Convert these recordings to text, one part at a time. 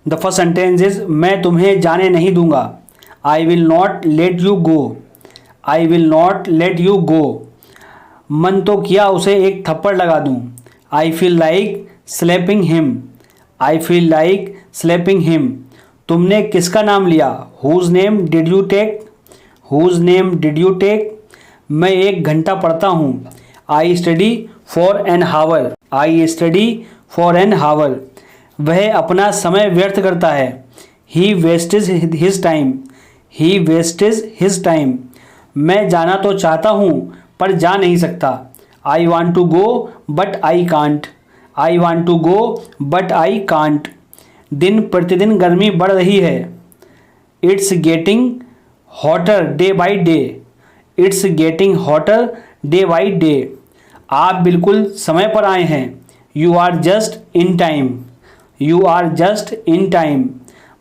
The first sentence is मैं तुम्हें जाने नहीं दूंगा। I will not let you go. I will not let you go. मन तो किया उसे एक थप्पड़ लगा दूं। I feel like slapping him. I feel like slapping him. तुमने किसका नाम लिया? Whose name did you take? Whose name did you take? मैं 1 घंटा पढ़ता हूँ। I study for an hour. I study for an hour. वह अपना समय व्यर्थ करता है। ही wastage his time. He wastage his time. मैं जाना तो चाहता हूँ पर जा नहीं सकता। I want to go but I can't. I want to go but I can't. दिन प्रतिदिन गर्मी बढ़ रही है। It's getting hotter day by day. It's getting hotter day by day. आप बिल्कुल समय पर आए हैं। You are just in time. You are just in time.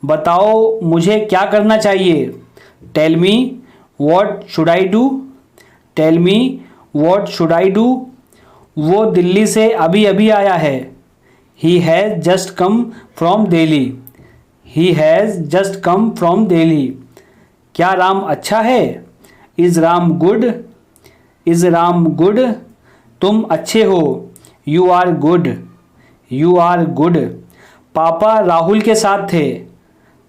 बताओ मुझे क्या करना चाहिए? Tell me what should I do? Tell me what should I do? वो दिल्ली से अभी अभी आया है। He has just come from Delhi. He has just come from Delhi. क्या राम अच्छा है? Is Ram good? Is Ram good? तुम अच्छे हो। You are good. You are good. पापा राहुल के साथ थे।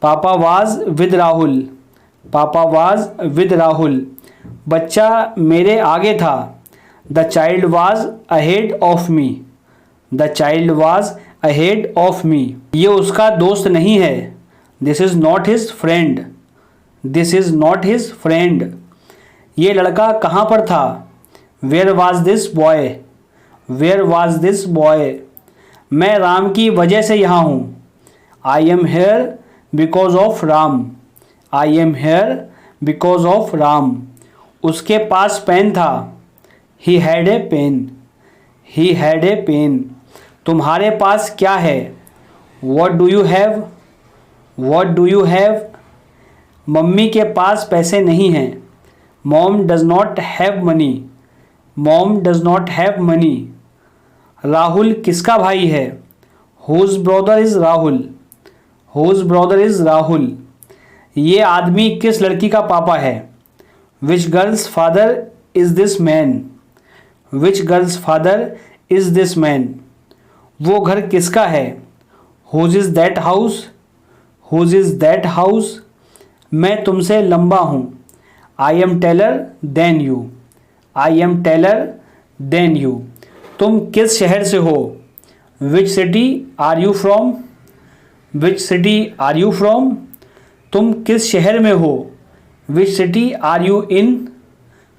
पापा वाज विद राहुल। पापा वाज विद राहुल। बच्चा मेरे आगे था। The child was ahead of me. The child was ahead of me. ये उसका दोस्त नहीं है। This is not his friend. This is not his friend. ये लड़का कहाँ पर था? Where was this boy? Where was this boy? मैं राम की वजह से यहाँ हूँ। I am here because of Ram. I am here because of Ram. उसके पास पेन था। He had a pen. He had a pen. तुम्हारे पास क्या है? What do you have? What do you have? Mummy के पास पैसे नहीं हैं। Mom does not have money. Mom does not have money. Rahul किसका भाई है? Whose brother is Rahul. Whose brother is Rahul. ये आदमी किस लड़की का पापा है? Which girl's father is this man? Which girl's father is this man? वो घर किसका है? Whose is that house? Whose is that house? मैं तुमसे लंबा हूँ। I am taller than you. I am taller than you. तुम किस शहर से हो? Which city are you from? Which city are you from? तुम किस शहर में हो? Which city are you in?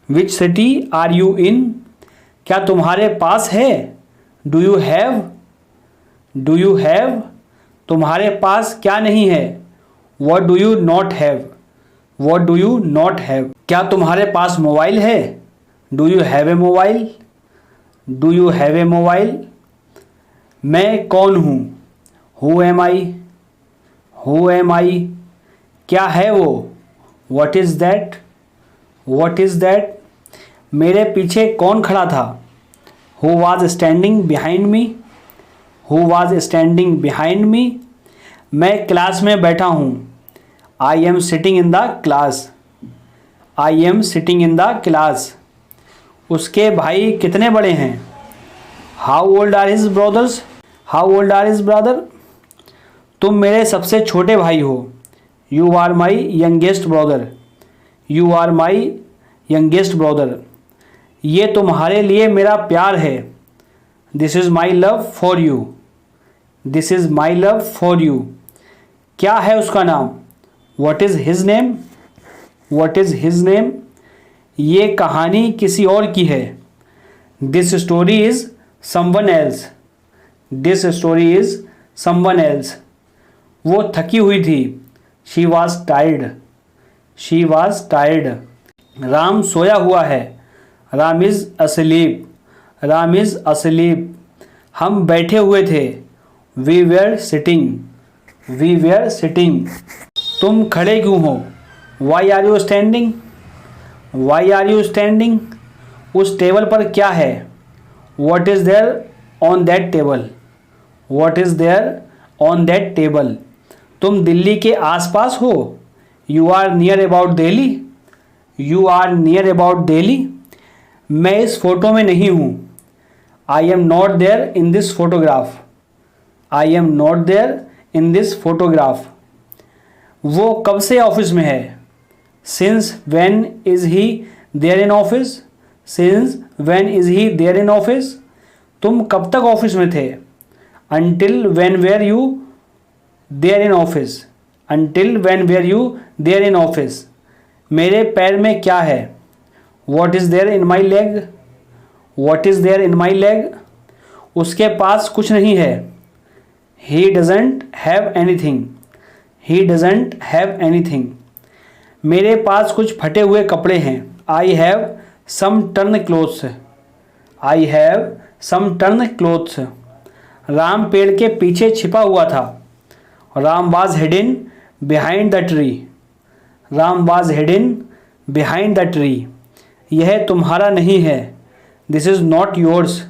Which city are you in? क्या तुम्हारे पास है? Do you have? Do you have? तुम्हारे पास क्या नहीं है? What do you not have? What do you not have? क्या तुम्हारे पास मोबाइल है? Do you have a mobile? Do you have a mobile? मैं कौन हूँ? Who am I? Who am I? क्या है वो? What is that? What is that? मेरे पीछे कौन खड़ा था? Who was standing behind me? Who was standing behind me? मैं क्लास में बैठा हूँ। I am sitting in the class. I am sitting in the class. उसके भाई कितने बड़े हैं? How old are his brothers? How old are his brother? तुम मेरे सबसे छोटे भाई हो। You are my youngest brother. You are my youngest brother. ये तुम्हारे लिए मेरा प्यार है। This is my love for you. This is my love for you. क्या है उसका नाम? What is his name? What is his name? ये कहानी किसी और की है। This story is someone else. This story is someone else. वो थकी हुई थी। She was tired. She was tired. Ram सोया हुआ है। Ram is asleep. Ram is asleep. हम बैठे हुए थे। We were sitting. We were sitting. तुम खड़े क्यों हो? Why are you standing? Why are you standing? उस टेबल पर क्या है? What is there on that table? What is there on that table? तुम दिल्ली के आसपास हो? You are near about Delhi. You are near about Delhi. मैं इस फोटो में नहीं हूँ। I am not there in this photograph. I am not there in this photograph. वो कब से ऑफिस में है? Since when is he there in office. Since when is he there in office. तुम कब तक ऑफिस में थे? Until when were you there in office. Until when were you there in office. मेरे पैर में क्या है? What is there in my leg. What is there in my leg. उसके पास कुछ नहीं है। He doesn't have anything. He doesn't have anything. मेरे पास कुछ फटे हुए कपड़े हैं। I have some torn clothes. I have some torn clothes. Ram पेड़ के पीछे छिपा हुआ था। Ram was hidden behind the tree. Ram was hidden behind the tree. यह तुम्हारा नहीं है। This is not yours.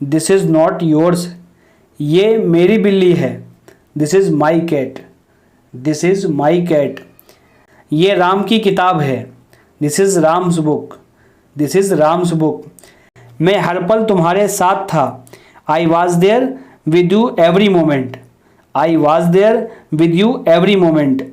This is not yours. ये मेरी बिल्ली है। This is my cat. This is my cat. ये राम की किताब है। This is Ram's book. This is Ram's book. मैं हर पल तुम्हारे साथ था। I was there with you every moment. I was there with you every moment.